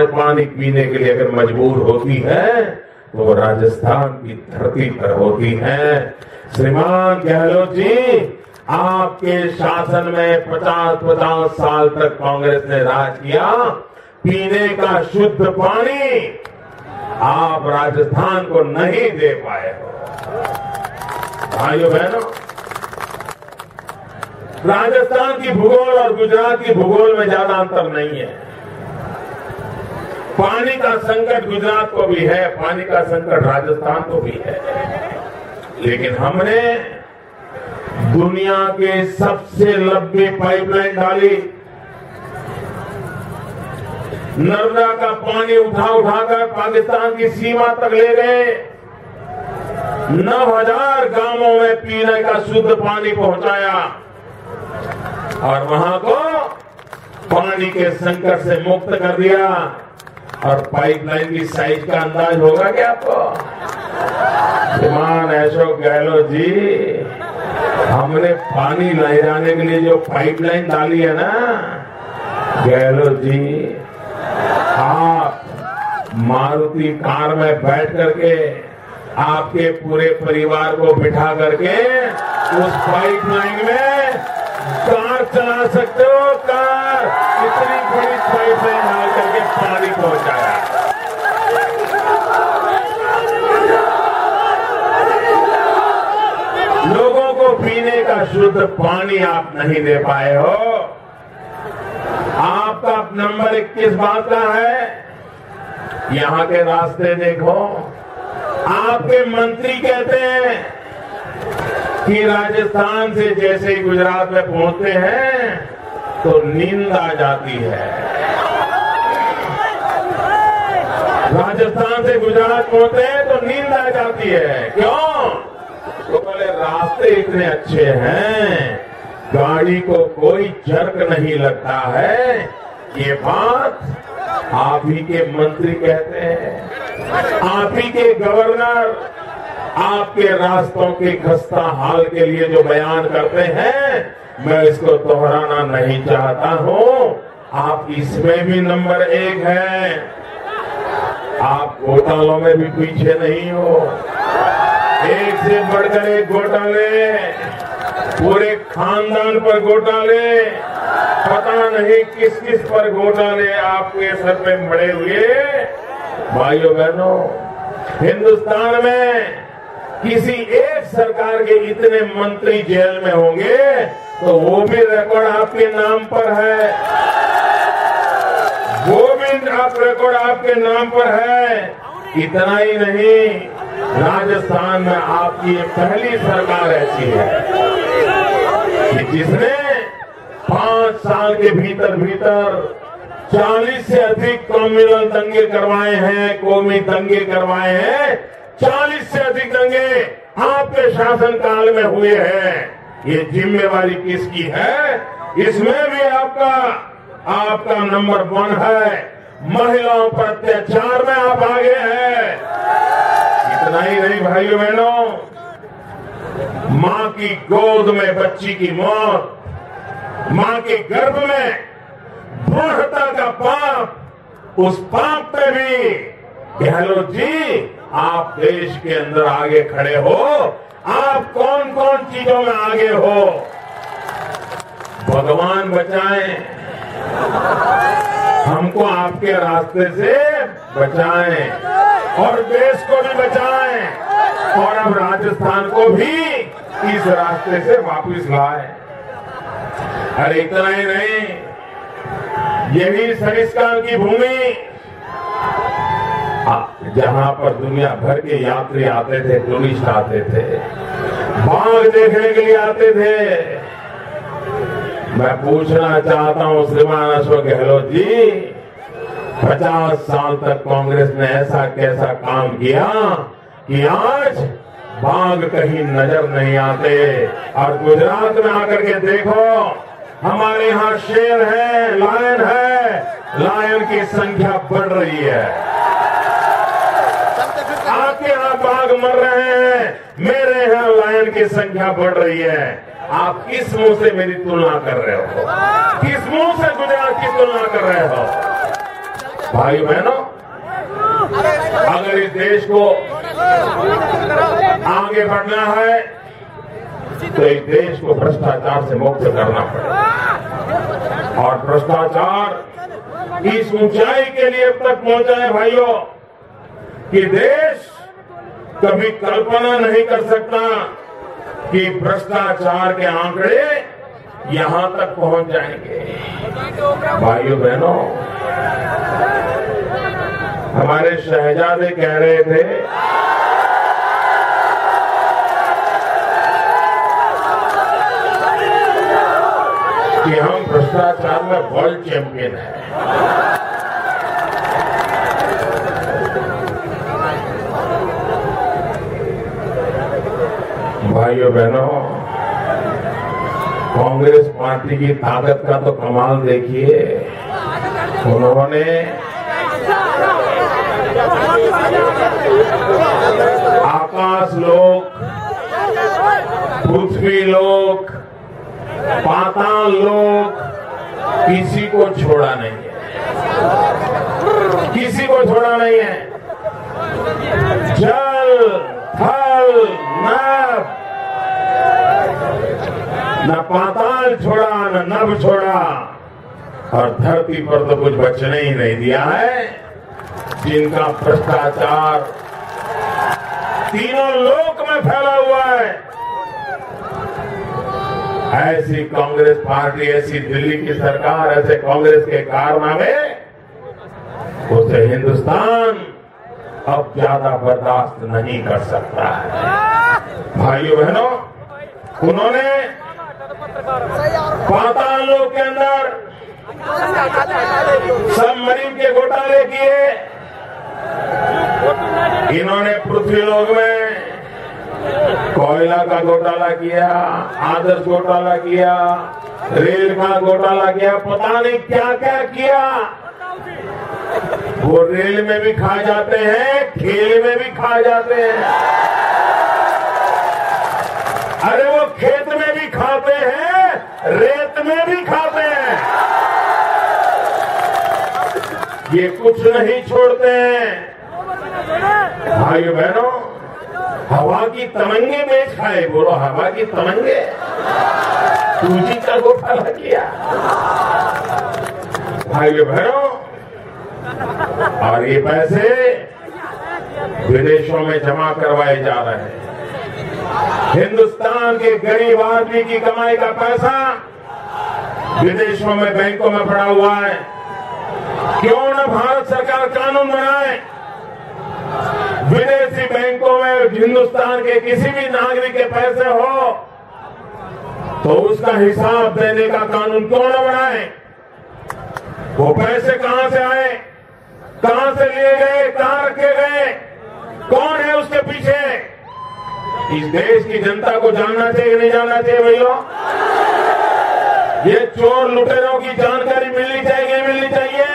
पानी पीने के लिए अगर मजबूर होती है तो वो राजस्थान की धरती पर होती है। श्रीमान गहलोत जी, आपके शासन में 50-50 साल तक कांग्रेस ने राज किया। पीने का शुद्ध पानी आप राजस्थान को नहीं दे पाए हो। भाइयों बहनों, राजस्थान की भूगोल और गुजरात की भूगोल में ज्यादा अंतर नहीं है। पानी का संकट गुजरात को भी है, पानी का संकट राजस्थान को भी है, लेकिन हमने दुनिया के सबसे लंबी पाइपलाइन डाली। नर्मदा का पानी उठाकर पाकिस्तान की सीमा तक ले गए। 9,000 गांवों में पीने का शुद्ध पानी पहुंचाया और वहां को पानी के संकट से मुक्त कर दिया। और पाइपलाइन की साइज का अंदाज होगा क्या आपको? श्रीमान अशोक गहलोत जी, हमने पानी ले जाने के लिए जो पाइपलाइन डाली है ना, गहलोत जी, आप मारुति कार में बैठ करके आपके पूरे परिवार को बिठा करके उस पाइपलाइन में कार चला सकते हो। कार इतनी बड़ी पाइपलाइन डाल करके पानी पहुंचाया। लोगों को पीने का शुद्ध पानी आप नहीं दे पाए हो। आपका नंबर 1 किस बात का है? यहां के रास्ते देखो। आपके मंत्री कहते हैं कि राजस्थान से जैसे ही गुजरात में पहुंचते हैं तो नींद आ जाती है। राजस्थान से गुजरात पहुंचते हैं तो नींद आ जाती है। क्यों? तो बोले रास्ते इतने अच्छे हैं, गाड़ी को कोई जर्क नहीं लगता है। ये बात आप ही के मंत्री कहते हैं, आप ही के गवर्नर आपके रास्तों के खस्ता हाल के लिए जो बयान करते हैं, मैं इसको दोहराना नहीं चाहता हूं। आप इसमें भी नंबर 1 है। आप घोटालों में भी पीछे नहीं हो। एक से बढ़कर एक घोटाले, पूरे खानदान पर घोटाले, पता नहीं किस किस पर घोटाले आपके सर पे मड़े हुए। भाइयों बहनों, हिंदुस्तान में किसी एक सरकार के इतने मंत्री जेल में होंगे तो वो भी रिकॉर्ड आपके नाम पर है। वो भी आप रिकॉर्ड आपके नाम पर है। इतना ही नहीं, राजस्थान में आपकी ये पहली सरकार ऐसी है कि जिसने 5 साल के भीतर 40 से अधिक कम्युनल दंगे करवाए हैं, कौमी दंगे करवाए हैं। 40 से अधिक दंगे आपके शासनकाल में हुए हैं। ये जिम्मेवारी किसकी है? इसमें भी आपका नंबर 1 है। महिलाओं पर अत्याचार में आप आगे हैं। इतना ही नहीं भाइयों बहनों, मां की गोद में बच्ची की मौत, मां के गर्भ में भ्रूण हत्या का पाप, उस पाप पे भी गहलोत जी आप देश के अंदर आगे खड़े हो। आप कौन कौन चीजों में आगे हो? भगवान बचाएं, हमको आपके रास्ते से बचाएं और देश को भी बचाएं और अब राजस्थान को भी इस रास्ते से वापस लाएं। अरे इतना ही नहीं, यही सरिस्काल की भूमि जहां पर दुनिया भर के यात्री आते थे, टूरिस्ट आते थे, बाघ देखने के लिए आते थे। मैं पूछना चाहता हूं श्रीमान अशोक गहलोत जी, 50 साल तक कांग्रेस ने ऐसा कैसा काम किया कि आज बाघ कहीं नजर नहीं आते? और गुजरात में आकर के देखो, हमारे यहाँ शेर है, लायन है, लायन की संख्या बढ़ रही है। आपके यहाँ बाघ मर रहे हैं, मेरे यहाँ लायन की संख्या बढ़ रही है। आप किस मुंह से मेरी तुलना कर रहे हो? किस मुंह से गुजरात की तुलना कर रहे हो? भाई बहनों, अगर इस देश को आगे बढ़ना है तो इस देश को भ्रष्टाचार से मुक्त करना पड़ेगा। और भ्रष्टाचार इस ऊंचाई के लिए अब तक पहुंचा है भाइयों कि देश कभी कल्पना नहीं कर सकता कि भ्रष्टाचार के आंकड़े यहां तक पहुंच जाएंगे। भाइयों बहनों, हमारे शहजादे कह रहे थे कि हम भ्रष्टाचार में वर्ल्ड चैंपियन हैं। भाइयों बहनों, कांग्रेस पार्टी की ताकत का तो कमाल देखिए। उन्होंने आकाश लोक, पृथ्वी लोक, पाताल लोक, किसी को छोड़ा नहीं है, किसी को छोड़ा नहीं है। जल, थल, नभ, न पाताल छोड़ा न नभ छोड़ा, और धरती पर तो कुछ बचने ही नहीं दिया है जिनका भ्रष्टाचार तीनों लोक में फैला हुआ है। ऐसी कांग्रेस पार्टी, ऐसी दिल्ली की सरकार, ऐसे कांग्रेस के कारनामे, उसे हिंदुस्तान अब ज्यादा बर्दाश्त नहीं कर सकता है। भाइयों बहनों, उन्होंने पाताल लोक के अंदर सबमरीन के घोटाले किए, इन्होंने पृथ्वी लोक में कोयला का घोटाला किया, आदर्श घोटाला किया, रेल का घोटाला किया, पता नहीं क्या क्या किया। वो रेल में भी खा जाते हैं, खेल में भी खा जाते हैं, अरे वो खेत में भी खाते हैं, रेत में भी खाते हैं। ये कुछ नहीं छोड़ते हैं। भाइयों बहनों, हवा की तमंगे बेच खाए, बोलो हवा की तमंगे, 2G का घोटाला किया। भाइयों बहनों, और ये पैसे विदेशों में जमा करवाए जा रहे हैं। हिंदुस्तान के गरीब आदमी की कमाई का पैसा विदेशों में बैंकों में पड़ा हुआ है। क्यों न भारत सरकार कानून बनाए, विदेशी बैंकों में हिंदुस्तान के किसी भी नागरिक के पैसे हो तो उसका हिसाब देने का कानून क्यों न बनाए। वो पैसे कहां से आए, कहां से लिए गए, कहां रखे गए, कौन है उसके पीछे, इस देश की जनता को जानना चाहिए, नहीं जानना चाहिए भैया। ये चोर लुटेरों की जानकारी मिलनी चाहिए, मिलनी चाहिए।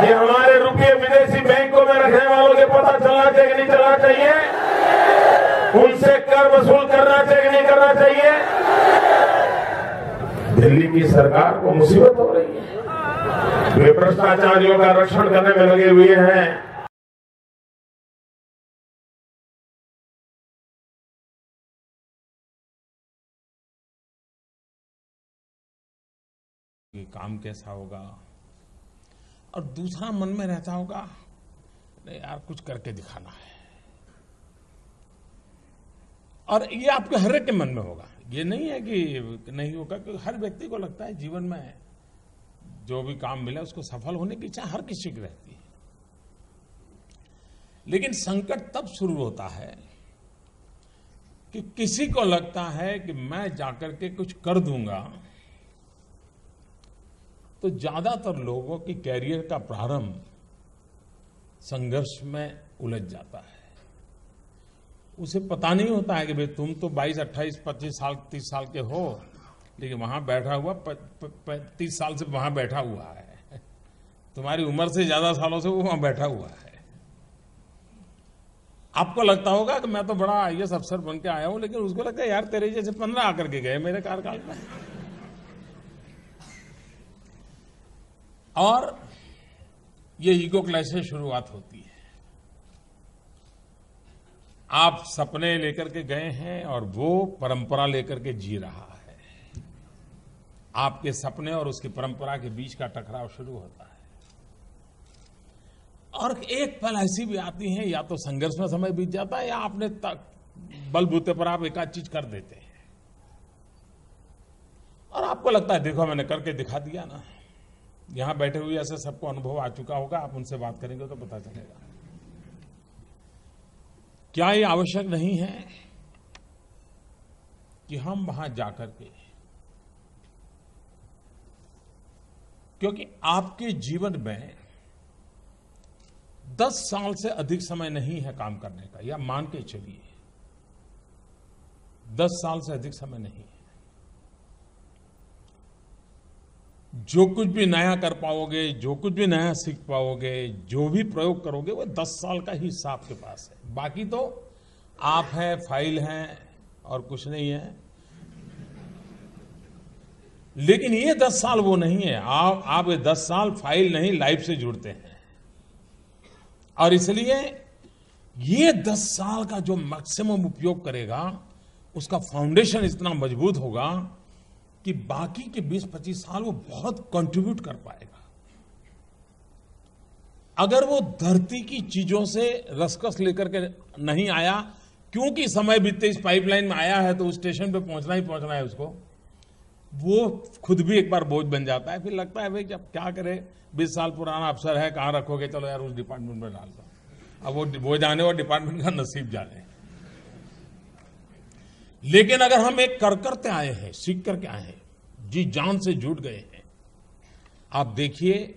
ये हमारे रुपये विदेशी बैंकों में रखने वालों के पता चलना चाहिए, नहीं चलना चाहिए। उनसे कर वसूल करना चाहिए, नहीं करना चाहिए। दिल्ली की सरकार को मुसीबत हो रही है, वे भ्रष्टाचारियों का रक्षण करने में लगे हुए हैं। कि काम कैसा होगा, और दूसरा मन में रहता होगा नहीं यार कुछ करके दिखाना है। और ये आपके हर एक के मन में होगा, ये नहीं है कि नहीं होगा, क्योंकि हर व्यक्ति को लगता है जीवन में जो भी काम मिला उसको सफल होने की इच्छा हर किसी की रहती है। लेकिन संकट तब शुरू होता है कि किसी को लगता है कि मैं जाकर के कुछ कर दूंगा, तो ज्यादातर लोगों की कैरियर का प्रारंभ संघर्ष में उलझ जाता है। उसे पता नहीं होता है कि भाई तुम तो 22, 28, 25 साल 30 साल के हो, लेकिन वहां बैठा हुआ 30 साल से वहां बैठा हुआ है, तुम्हारी उम्र से ज्यादा सालों से वो वहां बैठा हुआ है। आपको लगता होगा कि मैं तो बड़ा IAS अफसर बन के आया हूं, लेकिन उसको लगता है यार तेरे जैसे 15 आकर के गए मेरे कार्यकाल में। और ये ईगो क्लैश से शुरुआत होती है। आप सपने लेकर के गए हैं और वो परंपरा लेकर के जी रहा है। आपके सपने और उसकी परंपरा के बीच का टकराव शुरू होता है और एक पल ऐसी भी आती है, या तो संघर्ष में समय बीत जाता है या आपने बलबूते पर आप एक आध चीज कर देते हैं और आपको लगता है देखो मैंने करके दिखा दिया ना। यहां बैठे हुए ऐसे सबको अनुभव आ चुका होगा, आप उनसे बात करेंगे तो पता चलेगा। क्या ये आवश्यक नहीं है कि हम वहां जाकर के, क्योंकि आपके जीवन में 10 साल से अधिक समय नहीं है काम करने का, या मान के चलिए 10 साल से अधिक समय नहीं है। जो कुछ भी नया कर पाओगे, जो कुछ भी नया सीख पाओगे, जो भी प्रयोग करोगे वो 10 साल का ही हिस्सा आपके पास है। बाकी तो आप हैं, फाइल हैं और कुछ नहीं है। लेकिन ये 10 साल वो नहीं है। आप ये 10 साल फाइल नहीं, लाइफ से जुड़ते हैं। और इसलिए ये 10 साल का जो मैक्सिमम उपयोग करेगा, उसका फाउंडेशन इतना मजबूत होगा कि बाकी के 20-25 साल वो बहुत कंट्रीब्यूट कर पाएगा। अगर वो धरती की चीजों से रसकस लेकर के नहीं आया, क्योंकि समय बीतते इस पाइपलाइन में आया है तो उस स्टेशन पे पहुंचना ही पहुंचना है उसको, वो खुद भी एक बार बोझ बन जाता है। फिर लगता है भाई जब क्या करे, 20 साल पुराना अफसर है, कहां रखोगे, चलो यार उस डिपार्टमेंट में डाल दो। अब वो बोझ आने और डिपार्टमेंट का नसीब जाने। लेकिन अगर हम एक करते आए हैं, सीख करके आए हैं, जी जान से जुट गए हैं, आप देखिए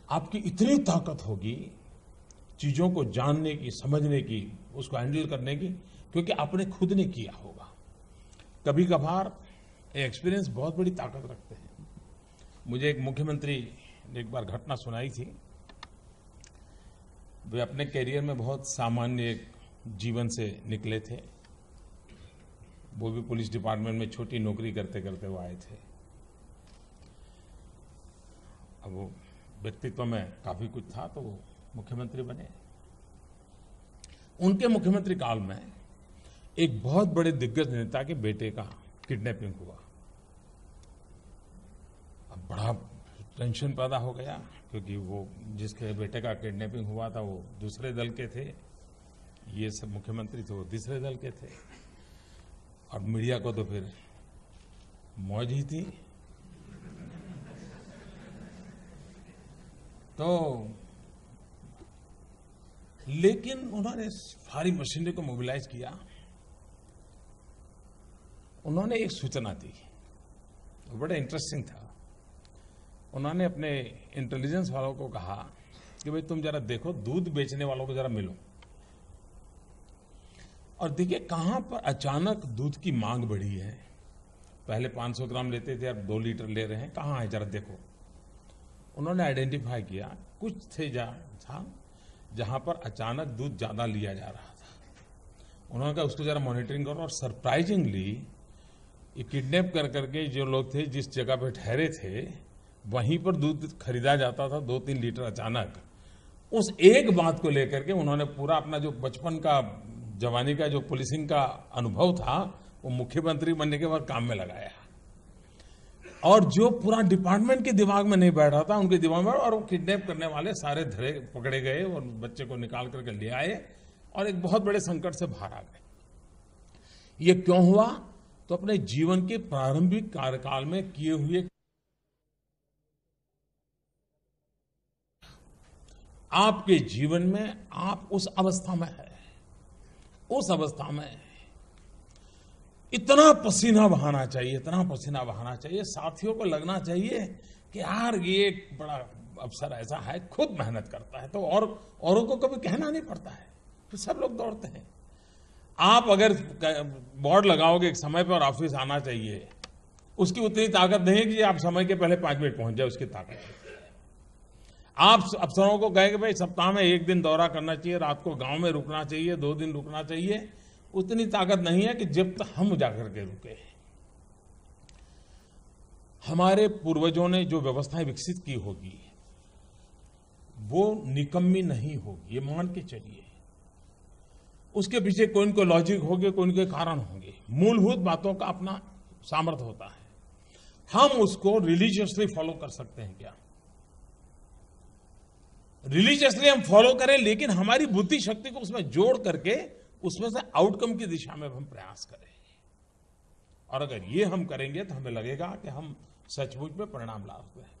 आपकी इतनी ताकत होगी चीजों को जानने की, समझने की, उसको हैंडल करने की, क्योंकि आपने खुद ने किया होगा। कभी कभार एक्सपीरियंस बहुत बड़ी ताकत रखते हैं। मुझे एक मुख्यमंत्री ने एक बार घटना सुनाई थी। वे अपने कैरियर में बहुत सामान्य एक जीवन से निकले थे। वो भी पुलिस डिपार्टमेंट में छोटी नौकरी करते करते वो आए थे। अब वो व्यक्तित्व में काफी कुछ था तो वो मुख्यमंत्री बने। उनके मुख्यमंत्री काल में एक बहुत बड़े दिग्गज नेता के बेटे का किडनैपिंग हुआ। अब बड़ा टेंशन पैदा हो गया, क्योंकि वो जिसके बेटे का किडनैपिंग हुआ था वो दूसरे दल के थे, ये सब मुख्यमंत्री थे वो तीसरे दल के थे। और मीडिया को तो फिर मौज ही थी। तो लेकिन उन्होंने सारी मशीनरी को मोबिलाइज किया। उन्होंने एक सूचना दी, बड़ा इंटरेस्टिंग था। उन्होंने अपने इंटेलिजेंस वालों को कहा कि भाई तुम जरा देखो, दूध बेचने वालों को जरा मिलो और देखिए कहां पर अचानक दूध की मांग बढ़ी है। पहले 500 ग्राम लेते थे, अब 2 लीटर ले रहे हैं, कहां है जरा देखो। उन्होंने आइडेंटिफाई किया कुछ थे जहां पर अचानक दूध ज्यादा लिया जा रहा था। उन्होंने कहा उसको जरा मॉनिटरिंग करो। और सरप्राइजिंगली ये किडनैप कर करके जो लोग थे जिस जगह पे ठहरे थे वहीं पर दूध खरीदा जाता था 2-3 लीटर अचानक। उस एक बात को लेकर के उन्होंने पूरा अपना जो बचपन का, जवानी का जो पुलिसिंग का अनुभव था वो मुख्यमंत्री बनने के बाद काम में लगाया। और जो पूरा डिपार्टमेंट के दिमाग में नहीं बैठ रहा था उनके दिमाग में, और वो किडनैप करने वाले सारे धरे पकड़े गए और बच्चे को निकाल करके ले आए और एक बहुत बड़े संकट से बाहर आ गए। ये क्यों हुआ? तो अपने जीवन के प्रारंभिक कार्यकाल में किए हुए, आपके जीवन में आप उस अवस्था में है, उस अवस्था में इतना पसीना बहाना चाहिए, इतना पसीना बहाना चाहिए, साथियों को लगना चाहिए कि यार ये एक बड़ा अफसर ऐसा है, खुद मेहनत करता है, तो और औरों को कभी कहना नहीं पड़ता है, तो सब लोग दौड़ते हैं। आप अगर बोर्ड लगाओगे एक समय पर ऑफिस आना चाहिए, उसकी उतनी ताकत नहीं है कि आप समय के पहले 5 मिनट पहुंच जाए, उसकी ताकत है। आप अफसरों को कहेंगे भाई सप्ताह में 1 दिन दौरा करना चाहिए, रात को गांव में रुकना चाहिए, 2 दिन रुकना चाहिए, उतनी ताकत नहीं है कि जब तक हम जाकर के रुके। हमारे पूर्वजों ने जो व्यवस्थाएं विकसित की होगी, वो निकम्मी नहीं होगी, ये मान के चलिए। उसके पीछे कोई न कोई लॉजिक होंगे, कोई न कोई कारण होंगे। मूलभूत बातों का अपना सामर्थ्य होता है। हम उसको रिलीजियसली फॉलो कर सकते हैं क्या? रिलीजियसली हम फॉलो करें, लेकिन हमारी बुद्धि शक्ति को उसमें जोड़ करके उसमें से आउटकम की दिशा में हम प्रयास करें। और अगर ये हम करेंगे तो हमें लगेगा कि हम सचमुच में परिणाम ला सकते हैं।